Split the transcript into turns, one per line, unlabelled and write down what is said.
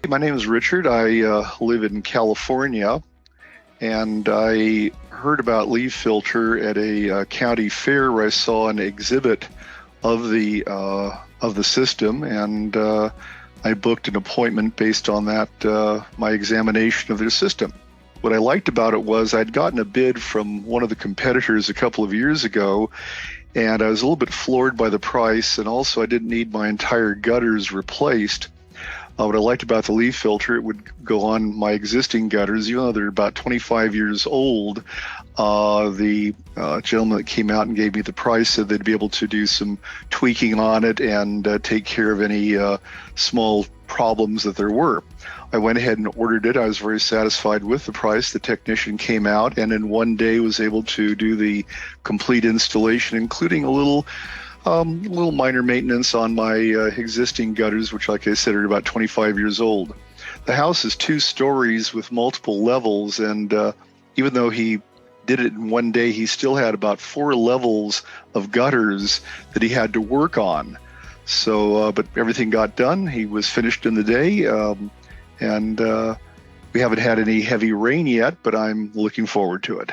My name is Richard. I live in California, and I heard about LeafFilter at a county fair where I saw an exhibit of the system, and I booked an appointment based on that, my examination of their system. What I liked about it was I'd gotten a bid from one of the competitors a couple of years ago, and I was a little bit floored by the price, and also I didn't need my entire gutters replaced. What I liked about the LeafFilter, it would go on my existing gutters, even though they're about 25 years old. The gentleman that came out and gave me the price said they'd be able to do some tweaking on it and take care of any small problems that there were. I went ahead and ordered it. I was very satisfied with the price. The technician came out and in one day was able to do the complete installation, including a little minor maintenance on my existing gutters, which, like I said, are about 25 years old. The house is 2 stories with multiple levels, and even though he did it in one day, he still had about 4 levels of gutters that he had to work on. So, but everything got done. He was finished in the day, and we haven't had any heavy rain yet, but I'm looking forward to it.